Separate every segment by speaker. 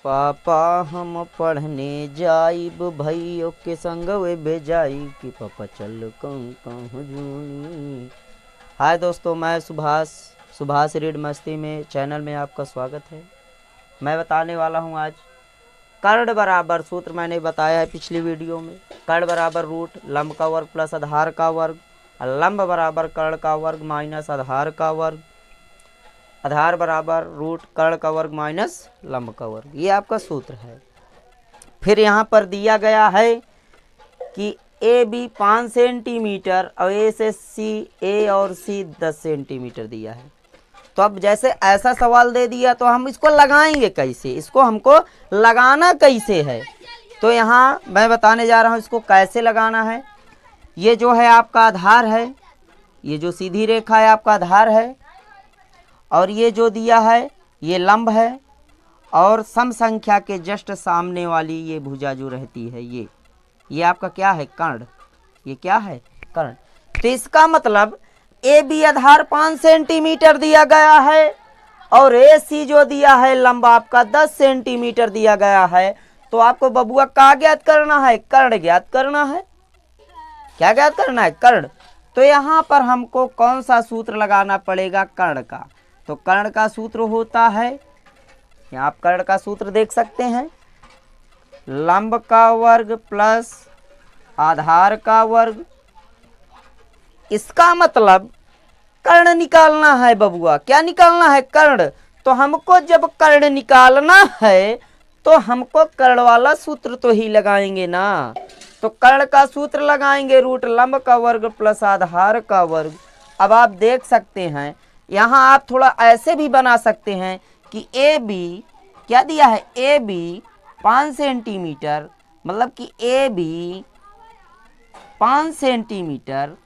Speaker 1: पापा हम पढ़ने जाइब भइयों के संग वे बेजाई कि पापा चल कहूँ जूनी। हाय दोस्तों, मैं सुभाष रीड मस्ती में चैनल में आपका स्वागत है। मैं बताने वाला हूँ आज कर्ण बराबर सूत्र। मैंने बताया है पिछली वीडियो में, कर्ण बराबर रूट लंब का वर्ग प्लस आधार का वर्ग, लंब बराबर कर्ण का वर्ग माइनस आधार का वर्ग, आधार बराबर रूट कर्ण का वर्ग माइनस लंब का वर्ग। ये आपका सूत्र है। फिर यहाँ पर दिया गया है कि ए बी 5 सेंटीमीटर और ए से सी, ए और सी 10 सेंटीमीटर दिया है। तो अब जैसे ऐसा सवाल दे दिया तो हम इसको लगाएंगे कैसे, इसको हमको लगाना कैसे है, तो यहाँ मैं बताने जा रहा हूँ इसको कैसे लगाना है। ये जो है आपका आधार है, ये जो सीधी रेखा है आपका आधार है, और ये जो दिया है ये लंब है, और सम संख्या के जस्ट सामने वाली ये भुजा जो रहती है ये आपका क्या है, कर्ण। ये क्या है, कर्ण। तो इसका मतलब ए बी आधार 5 सेंटीमीटर दिया गया है और ए सी जो दिया है लंब आपका 10 सेंटीमीटर दिया गया है। तो आपको बबुआ क्या ज्ञात करना है, कर्ण ज्ञात करना है। क्या ज्ञात करना है, कर्ण। तो यहाँ पर हमको कौन सा सूत्र लगाना पड़ेगा, कर्ण का। तो कर्ण का सूत्र होता है, यहाँ आप कर्ण का सूत्र देख सकते हैं, लंब का वर्ग प्लस आधार का वर्ग। इसका मतलब कर्ण निकालना है बबुआ। क्या निकालना है, कर्ण। तो हमको जब कर्ण निकालना है तो हमको कर्ण वाला सूत्र तो ही लगाएंगे ना। तो कर्ण का सूत्र लगाएंगे, रूट लंब का वर्ग प्लस आधार का वर्ग। अब आप देख सकते हैं यहाँ आप थोड़ा ऐसे भी बना सकते हैं कि ए बी क्या दिया है, ए बी 5 सेंटीमीटर, मतलब कि ए बी 5 सेंटीमीटर।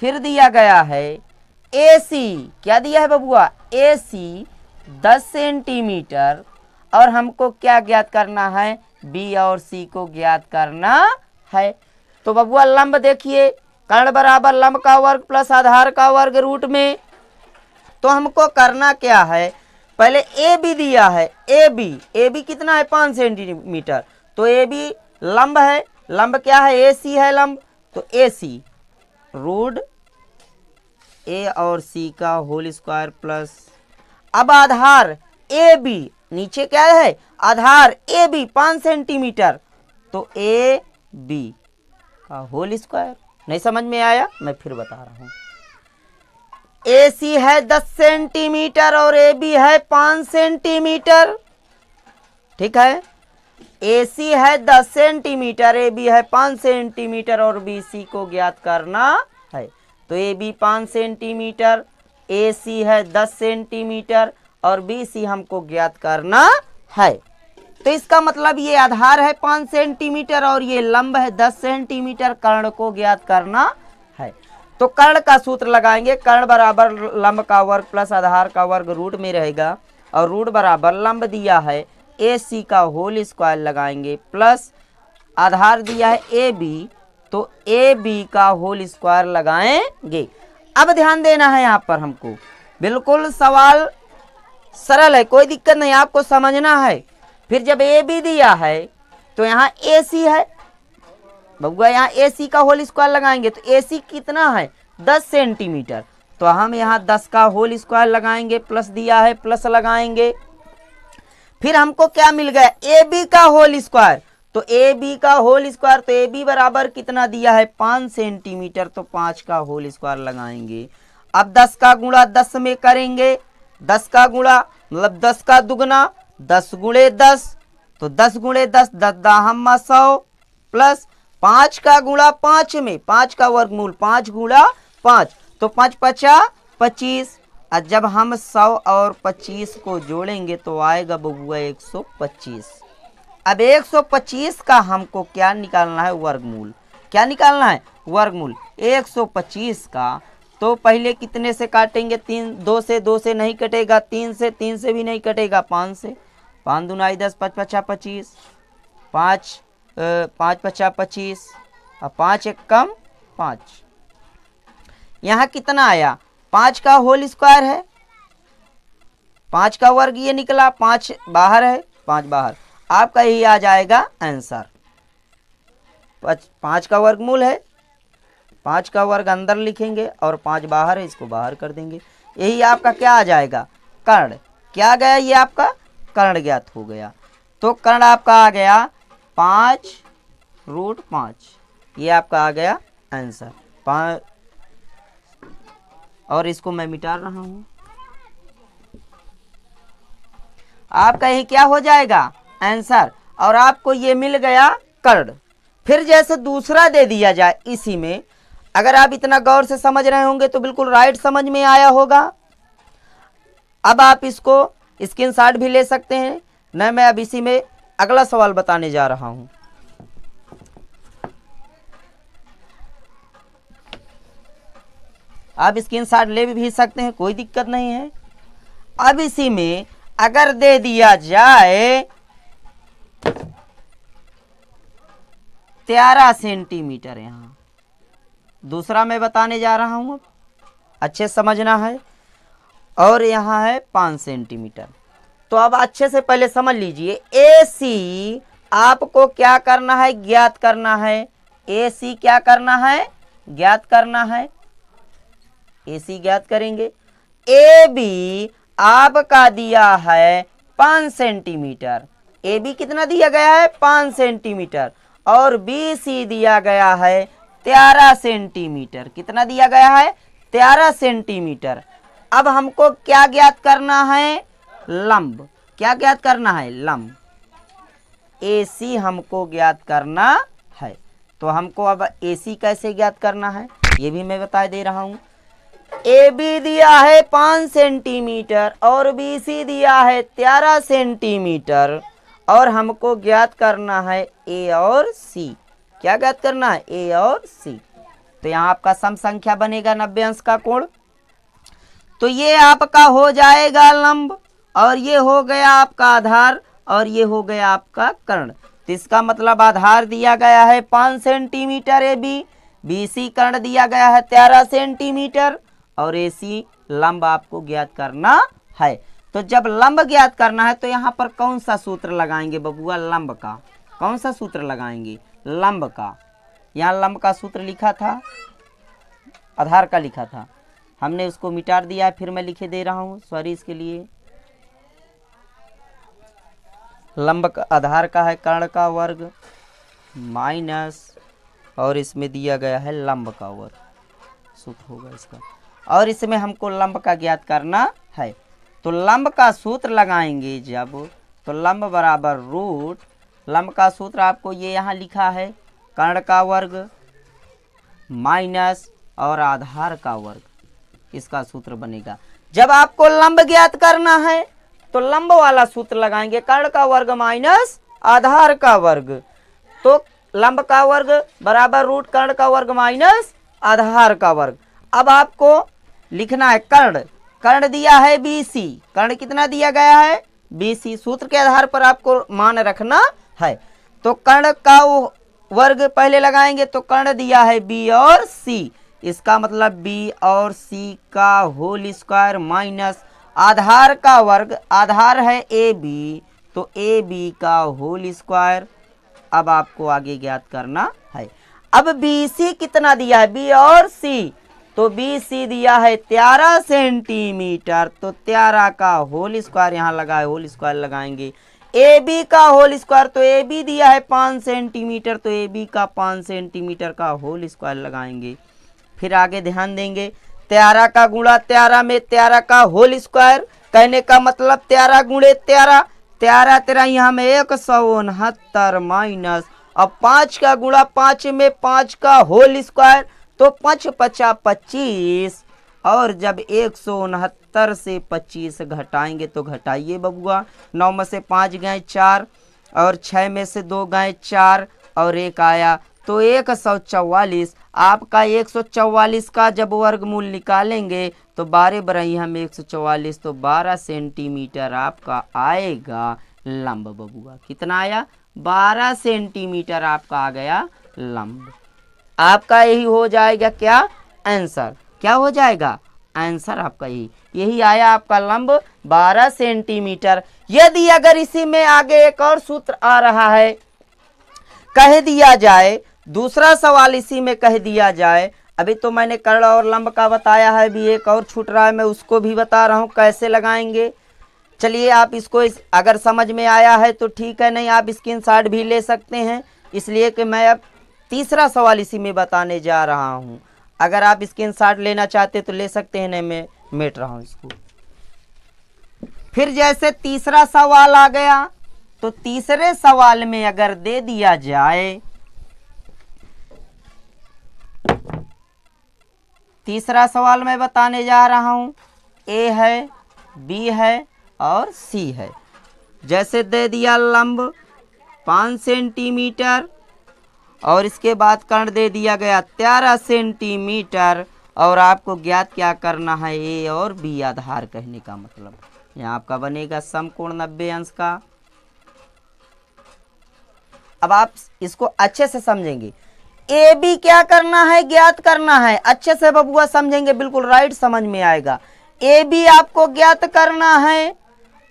Speaker 1: फिर दिया गया है ए सी, क्या दिया है बबुआ, ए सी 10 सेंटीमीटर। और हमको क्या ज्ञात करना है, बी और सी को ज्ञात करना है। तो बबुआ लंब देखिए, कर्ण बराबर लंब का वर्ग प्लस आधार का वर्ग रूट में। तो हमको करना क्या है, पहले ए बी दिया है, ए बी कितना है, 5 सेंटीमीटर। तो ए बी लंब है, लंब क्या है, ए सी है लंब। तो ए सी रूट ए और सी का होल स्क्वायर प्लस, अब आधार ए बी, नीचे क्या है आधार ए बी 5 सेंटीमीटर, तो ए बी का होल स्क्वायर। नहीं समझ में आया, मैं फिर बता रहा हूं। ए सी है 10 सेंटीमीटर और ए बी है 5 सेंटीमीटर, ठीक है। ए सी है 10 सेंटीमीटर, ए बी है 5 सेंटीमीटर और बी सी को ज्ञात करना है। तो ए बी 5 सेंटीमीटर, ए सी है 10 सेंटीमीटर और बी सी हमको ज्ञात करना है। तो इसका मतलब ये आधार है 5 सेंटीमीटर और ये लंब है 10 सेंटीमीटर, कर्ण को ज्ञात करना है। तो कर्ण का सूत्र लगाएंगे, कर्ण बराबर लंब का वर्ग प्लस आधार का वर्ग रूट में रहेगा, और रूट बराबर लंब दिया है ए सी का होल स्क्वायर लगाएंगे प्लस आधार दिया है ए बी, तो ए बी का होल स्क्वायर लगाएंगे। अब ध्यान देना है यहाँ पर, हमको बिल्कुल सवाल सरल है, कोई दिक्कत नहीं, आपको समझना है। फिर जब ए बी दिया है तो यहाँ ए सी है बबुआ, यहाँ ए सी का होल स्क्वायर लगाएंगे। तो ए सी कितना है, 10 सेंटीमीटर। तो हम यहाँ 10 का होल स्क्वायर लगाएंगे, प्लस दिया है प्लस लगाएंगे। फिर हमको क्या मिल गया, ए बी का होल स्क्वायर। तो ए बी का होल स्क्वायर, तो ए बी बराबर कितना दिया है, 5 सेंटीमीटर, तो 5 का होल स्क्वायर लगाएंगे। अब 10 का गुणा 10 में करेंगे, 10 का गुणा मतलब 10 का दुगना 10 गुणे 10, तो 10 गुणे 10 10 दाहम 100 प्लस 5 का गुणा 5 में, 5 का वर्गमूल 5 गुणा 5, तो 5 पचा 25। और जब हम 100 और 25 को जोड़ेंगे तो आएगा बबुआ 125। अब 125 का हमको क्या निकालना है, वर्गमूल। क्या निकालना है, वर्गमूल 125 का। तो पहले कितने से काटेंगे, 3, 2 से नहीं कटेगा, 3 से भी नहीं कटेगा, 5 से। 5 दूना 10, 5 पचा 25, 5 पचा 25 और 5 एक कम 5। यहाँ कितना आया, 5 का होल स्क्वायर है, 5 का वर्ग ये निकला, 5 बाहर है 5 बाहर, आपका यही आ जाएगा आंसर। 5 का वर्गमूल है, 5 का वर्ग अंदर लिखेंगे और 5 बाहर है, इसको बाहर कर देंगे। यही आपका क्या आ जाएगा, कर्ण। क्या गया, ये आपका कर्ण ज्ञात हो गया। तो कर्ण आपका आ गया 5√5, ये आपका आ गया आंसर 5। और इसको मैं मिटा रहा हूं, आपका यही क्या हो जाएगा आंसर। और आपको ये मिल गया कर्ण। फिर जैसे दूसरा दे दिया जाए इसी में, अगर आप इतना गौर से समझ रहे होंगे तो बिल्कुल राइट समझ में आया होगा। अब आप इसको स्क्रीनशॉट भी ले सकते हैं न, मैं अब इसी में अगला सवाल बताने जा रहा हूं। आप स्क्रीनशॉट ले भी सकते हैं, कोई दिक्कत नहीं है। अब इसी में अगर दे दिया जाए 13 सेंटीमीटर, यहां दूसरा मैं बताने जा रहा हूं, अच्छे समझना है। और यहां है 5 सेंटीमीटर। तो अब अच्छे से पहले समझ लीजिए, AC आपको क्या करना है, ज्ञात करना है। AC क्या करना है, ज्ञात करना है। AC ज्ञात करेंगे। AB आपका दिया है 5 सेंटीमीटर। AB कितना दिया गया है, 5 सेंटीमीटर। और BC दिया गया है 13 सेंटीमीटर। कितना दिया गया है, 13 सेंटीमीटर। अब हमको क्या ज्ञात करना है, लंब। क्या ज्ञात करना है, लंब। AC हमको ज्ञात करना है। तो हमको अब AC कैसे ज्ञात करना है, ये भी मैं बता दे रहा हूं। AB दिया है 5 सेंटीमीटर और BC दिया है 13 सेंटीमीटर। और हमको ज्ञात करना है A और C। क्या ज्ञात करना है, A और C। तो यहाँ आपका सम संख्या बनेगा 90 अंश का कोण। तो ये आपका हो जाएगा लंब, और ये हो गया आपका आधार, और ये हो गया आपका कर्ण। तो इसका मतलब आधार दिया गया है 5 सेंटीमीटर AB, BC कर्ण दिया गया है 13 सेंटीमीटर, और AC लंब आपको ज्ञात करना है। तो जब लंब ज्ञात करना है तो यहाँ पर कौन सा सूत्र लगाएंगे बबुआ, लंब का। कौन सा सूत्र लगाएंगे, लंब का। यहाँ लंब का सूत्र लिखा था, आधार का लिखा था, हमने उसको मिटा दिया, फिर मैं लिखे दे रहा हूँ, सॉरी इसके लिए। लंब का आधार का है कर्ण का वर्ग माइनस, और इसमें दिया गया है लंब का वर्ग, सूत्र होगा इसका। और इसमें हमको लंब का ज्ञात करना है। तो लंब का सूत्र लगाएंगे जब, तो लंब बराबर रूट, लंब का सूत्र आपको ये यहाँ लिखा है, कर्ण का वर्ग माइनस और आधार का वर्ग, इसका सूत्र बनेगा। जब आपको लंब ज्ञात करना है तो लंब वाला सूत्र लगाएंगे, कर्ण का वर्ग माइनस आधार का वर्ग। तो लंब का वर्ग बराबर रूट कर्ण का वर्ग माइनस आधार का वर्ग। अब आपको लिखना है कर्ण, कर्ण दिया है BC, कर्ण कितना दिया गया है, BC। सूत्र के आधार पर आपको मान रखना है। तो कर्ण का वर्ग पहले लगाएंगे, तो कर्ण दिया है B और C, इसका मतलब B और C का होल स्क्वायर माइनस आधार का वर्ग, आधार है AB, तो AB का होल स्क्वायर। अब आपको आगे ज्ञात करना है। अब BC कितना दिया है, B और C, तो BC दिया है 13 सेंटीमीटर, तो 13 का होल स्क्वायर यहाँ लगा है, होल स्क्वायर लगाएंगे। AB का होल स्क्वायर, तो AB दिया है 5 सेंटीमीटर, तो AB का 5 सेंटीमीटर का होल स्क्वायर लगाएंगे। फिर आगे ध्यान देंगे, 13 का गुणा 13 में 13 का होल स्क्वायर, कहने का मतलब 13 गुणे 13, 13 13 यहाँ में 169 माइनस, अब 5 का गुणा 5 में 5 का होल स्क्वायर, तो 5 पचा 25, और जब 169 से 25 घटाएंगे तो घटाइए बबुआ, 9 में से 5 गए 4, और 6 में से 2 गए 4, और 1 आया, तो 144। आपका 144 का जब वर्गमूल निकालेंगे तो 12 बराई हम 144, तो 12 सेंटीमीटर आपका आएगा लंब बबुआ। कितना आया, 12 सेंटीमीटर आपका आ गया लंब। आपका यही हो जाएगा क्या, आंसर। क्या हो जाएगा, आंसर आपका यही आया आपका लंब 12 सेंटीमीटर। यदि अगर इसी में आगे एक और सूत्र आ रहा है, कह दिया जाए, दूसरा सवाल इसी में कह दिया जाए, अभी तो मैंने कर्ण और लंब का बताया है, भी एक और छूट रहा है, मैं उसको भी बता रहा हूं कैसे लगाएंगे। चलिए आप इसको अगर समझ में आया है तो ठीक है, नहीं आप स्क्रीनशॉट भी ले सकते हैं, इसलिए कि मैं अब तीसरा सवाल इसी में बताने जा रहा हूं। अगर आप स्क्रीनशॉट लेना चाहते तो ले सकते हैं, नहीं मैं मिट रहा हूं इसको। फिर जैसे तीसरा सवाल आ गया, तो तीसरे सवाल में अगर दे दिया जाए, तीसरा सवाल मैं बताने जा रहा हूं, ए है, बी है और सी है। जैसे दे दिया लंब 5 सेंटीमीटर और इसके बाद कर्ण दे दिया गया 13 सेंटीमीटर, और आपको ज्ञात क्या करना है, ए और बी आधार कहने का मतलब। यहाँ आपका बनेगा समकोण 90 अंश का। अब आप इसको अच्छे से समझेंगे, ए बी क्या करना है, ज्ञात करना है, अच्छे से बबुआ समझेंगे, बिल्कुल राइट समझ में आएगा। ए बी आपको ज्ञात करना है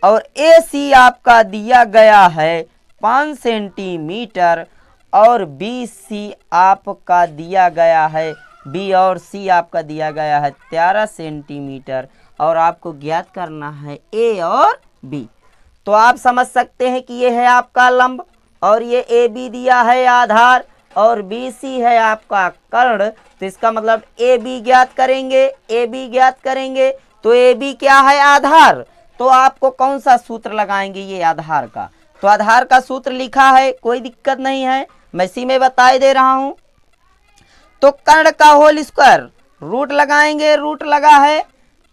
Speaker 1: और ए सी आपका दिया गया है 5 सेंटीमीटर और बी सी आपका दिया गया है, बी और सी आपका दिया गया है 13 सेंटीमीटर, और आपको ज्ञात करना है ए और बी। तो आप समझ सकते हैं कि ये है आपका लंब और ये ए बी दिया है आधार और बी सी है आपका कर्ण। तो इसका मतलब ए बी ज्ञात करेंगे, ए बी ज्ञात करेंगे, तो ए बी क्या है, आधार। तो आपको कौन सा सूत्र लगाएंगे, ये आधार का। तो आधार का सूत्र लिखा है, कोई दिक्कत नहीं है, मैं इसी में बताए दे रहा हूं। तो कर्ण का होल स्क्वायर रूट लगाएंगे, रूट लगा है,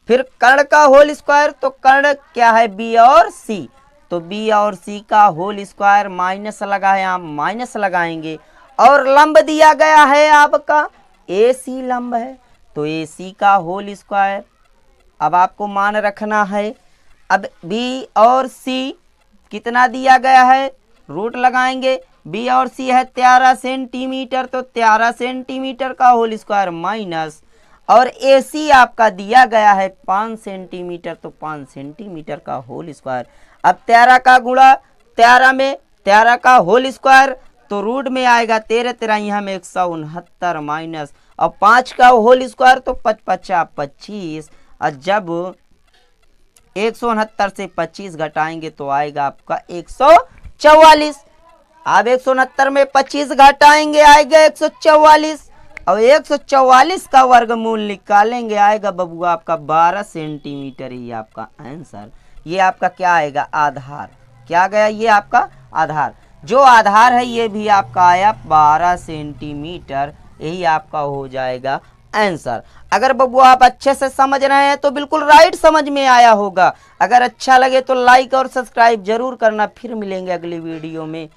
Speaker 1: फिर कर्ण का होल स्क्वायर, तो कर्ण क्या है, बी और सी, तो बी और सी का होल स्क्वायर माइनस लगा है, आप माइनस लगाएंगे, और लंब दिया गया है आपका ए सी लंब है, तो ए सी का होल स्क्वायर। अब आपको मान रखना है, अब बी और सी कितना दिया गया है, रूट लगाएंगे, बी और सी है 13 सेंटीमीटर, तो 13 सेंटीमीटर का होल स्क्वायर माइनस, और ए सी आपका दिया गया है 5 सेंटीमीटर, तो 5 सेंटीमीटर का होल स्क्वायर। अब 13 का गुणा 13 में 13 का होल स्क्वायर, तो रूट में आएगा 13 13 यहाँ में 169 माइनस, और 5 का होल स्क्वायर तो 5 5 25, और जब 169 से 25 घटाएंगे तो आएगा आपका 144। अब 169 में 25 घटाएंगे आएगा 144, और 144 का वर्गमूल निकालेंगे आएगा बबुआ आपका 12 सेंटीमीटर। ही आपका आंसर, ये आपका क्या आएगा, आधार। क्या गया, ये आपका आधार। जो आधार है ये भी आपका आया 12 सेंटीमीटर, यही आपका हो जाएगा आंसर। अगर बबुआ आप अच्छे से समझ रहे हैं तो बिल्कुल राइट समझ में आया होगा। अगर अच्छा लगे तो लाइक और सब्सक्राइब जरूर करना। फिर मिलेंगे अगली वीडियो में।